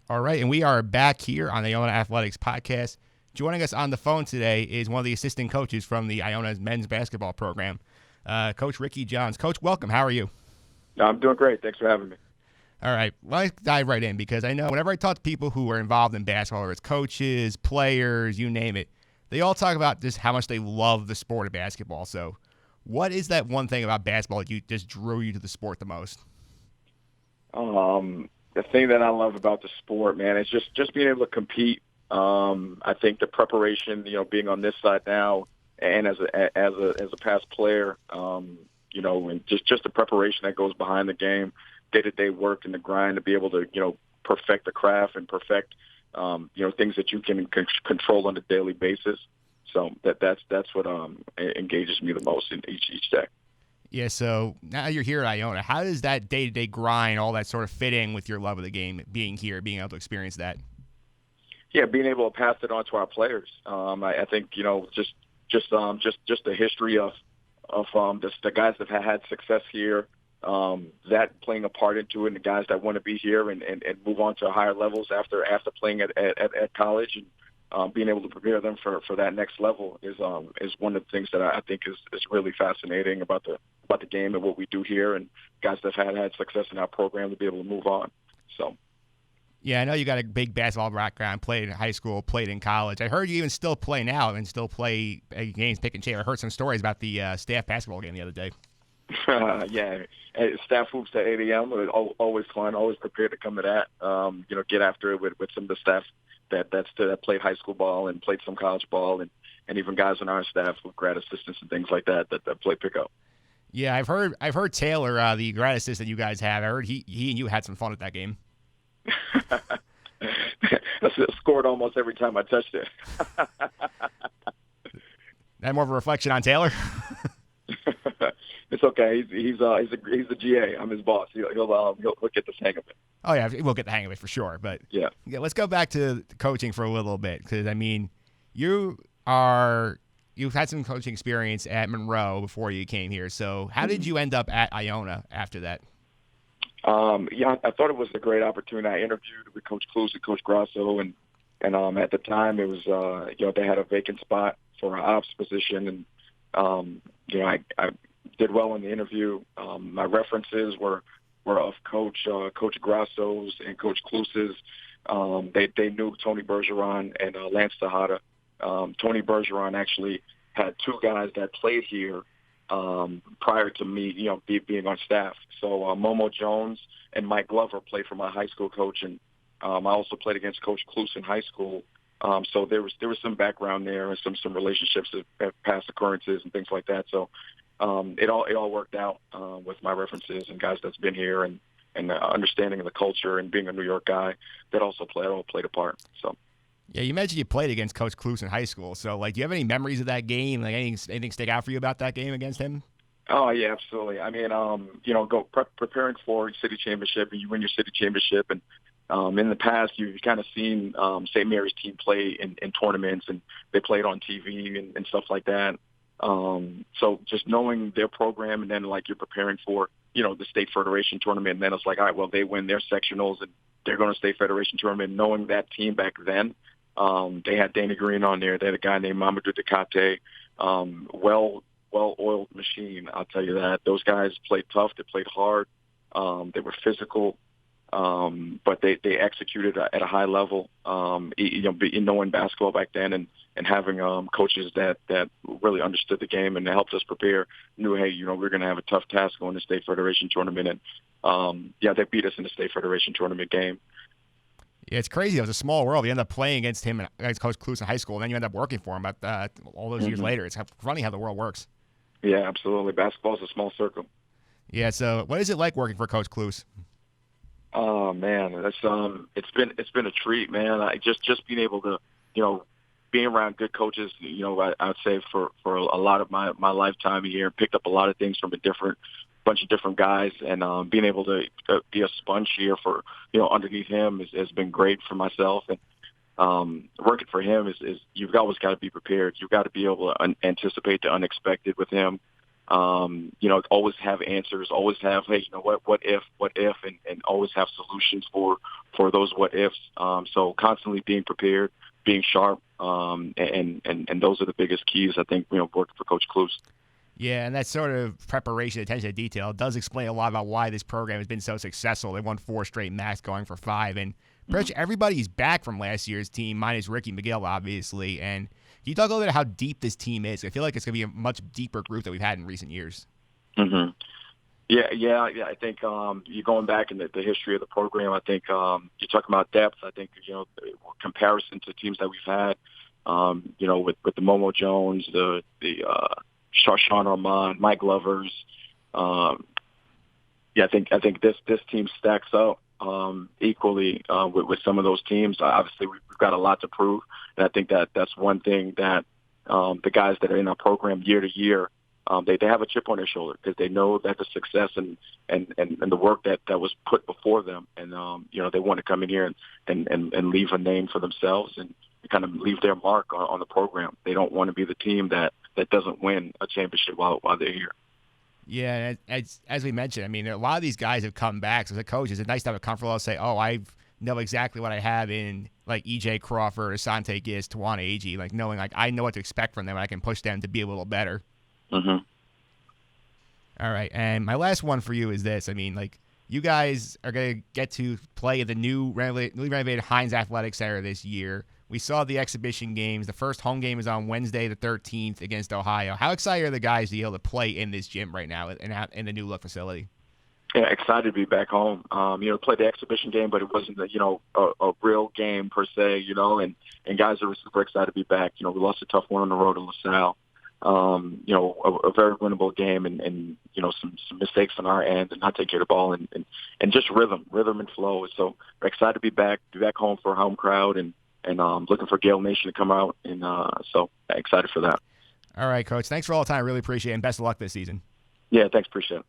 All right, and we are back here on the Iona Athletics podcast. Joining us on the phone today is one of the assistant coaches from the Iona's men's basketball program, Coach Ricky Johns. Coach, welcome. How are you? I'm doing great. Thanks for having me. All right, let's dive right in because I know whenever I talk to people who are involved in basketball, whether it's coaches, players, you name it, they all talk about just how much they love the sport of basketball. So, what is that one thing about basketball that you just drew you to the sport the most? The thing that I love about the sport, man, is just being able to compete. I think the preparation, being on this side now, and as a past player, and just the preparation that goes behind the game, day-to-day work and the grind to be able to, perfect the craft and perfect, things that you can control on a daily basis. So that's what engages me the most in each day. Yeah, so now you're here at Iona. How does that day-to-day grind, all that sort of fit in with your love of the game, being here, being able to experience that? Yeah, being able to pass it on to our players. I think just the history of the guys that have had success here, that playing a part into it, and the guys that want to be here and move on to higher levels after playing at college, and being able to prepare them for that next level is one of the things that I think is really fascinating about the game and what we do here, and guys that have had success in our program to be able to move on. So. Yeah, I know you got a big basketball background, played in high school, played in college. I heard you even still play now and still play games pick and chair. I heard some stories about the staff basketball game the other day. Yeah, staff hoops at 8 a.m. Always fun, always prepared to come to that. Get after it with some of the staff that played high school ball and played some college ball, and even guys on our staff with grad assistants and things like that play pickup. Yeah, I've heard Taylor, the grad assistant you guys have. I heard he and you had some fun at that game. I scored almost every time I touched it. That more of a reflection on Taylor. It's okay. He's a GA. I'm his boss. He'll get the hang of it. Oh yeah, we'll get the hang of it for sure. But yeah, let's go back to coaching for a little bit because I mean, you've had some coaching experience at Monroe before you came here. So how did you end up at Iona after that? I thought it was a great opportunity. I interviewed with Coach Cluse and Coach Grasso, and at the time it was they had a vacant spot for an ops position, and I did well in the interview. My references were of Coach Grasso's and Coach Cluse's. They knew Tony Bergeron and Lance Tejada. Tony Bergeron actually had two guys that played here prior to me, being on staff. So Momo Jones and Mike Glover played for my high school coach, and I also played against Coach Cluse in high school. So there was some background there and some relationships, past occurrences and things like that. So it all worked out with my references and guys that's been here and understanding of the culture and being a New York guy that all played a part. So. Yeah, you mentioned you played against Coach Cluse in high school. So, do you have any memories of that game? Like, anything stick out for you about that game against him? Oh, yeah, absolutely. I mean, preparing for city championship, and you win your city championship. And in the past, you've kind of seen St. Mary's team play in tournaments, and they played on TV and stuff like that. So just knowing their program, and then, you're preparing for, the State Federation tournament, and then it's like, all right, well, they win their sectionals, and they're going to State Federation tournament. Knowing that team back then, they had Danny Green on there. They had a guy named Mamadou Ducate, well-oiled machine, I'll tell you that. Those guys played tough. They played hard. They were physical, but they executed at a high level, knowing basketball back then and having coaches that really understood the game and helped us prepare, knew, hey, we're going to have a tough task going to State Federation tournament. And, they beat us in the State Federation tournament game. Yeah, it's crazy. It was a small world. You end up playing against him against Coach Cluse in high school, and then you end up working for him all those years later. It's funny how the world works. Yeah, absolutely. Basketball is a small circle. Yeah. So, what is it like working for Coach Cluse? Oh man, that's it's been a treat, man. I just being able to, being around good coaches. I would say for a lot of my lifetime here, picked up a lot of things from a bunch of different guys, and being able to be a sponge here for underneath him has been great for myself. And working for him is you've always got to be prepared. You've got to be able to anticipate the unexpected with him. always have answers, always have, hey, what if, and always have solutions for those what ifs. So constantly being prepared, being sharp, and those are the biggest keys, I think, working for Coach Kluse. Yeah, and that sort of preparation, attention to detail, does explain a lot about why this program has been so successful. They won 4 straight MACs, going for 5, and pretty much everybody's back from last year's team, minus Ricky McGill, obviously. And can you talk a little bit about how deep this team is? I feel like it's going to be a much deeper group that we've had in recent years. Mm-hmm. Yeah. I think you're going back in the history of the program. I think you're talking about depth. I think comparison to teams that we've had. With the Momo Jones, the Sean Armand, Mike Lovers. I think this team stacks up equally with some of those teams. Obviously, we've got a lot to prove, and I think that's one thing that the guys that are in our program year to year, they have a chip on their shoulder because they know that the success and the work that was put before them, and they want to come in here and leave a name for themselves and kind of leave their mark on the program. They don't want to be the team that doesn't win a championship while they're here. Yeah, as we mentioned, I mean, a lot of these guys have come back. So as a coach, it's nice to have a comfort level to say, oh, I know exactly what I have in like EJ Crawford, Asante Giz, Tawana Agee, like knowing like I know what to expect from them and I can push them to be a little better. Mm-hmm. All right, and my last one for you is this. I mean, like, you guys are going to get to play at the newly renovated Heinz Athletic Center this year. We saw the exhibition games. The first home game is on Wednesday the 13th against Ohio. How excited are the guys to be able to play in this gym right now in the new look facility? Yeah, excited to be back home. Played the exhibition game, but it wasn't a real game per se, and guys are super excited to be back. We lost a tough one on the road in LaSalle. A very winnable game and some mistakes on our end and not take care of the ball and just rhythm and flow. So we're excited to be back home for a home crowd and looking for Gael Nation to come out. And so excited for that. All right, Coach. Thanks for all the time. I really appreciate it. And best of luck this season. Yeah, thanks. Appreciate it.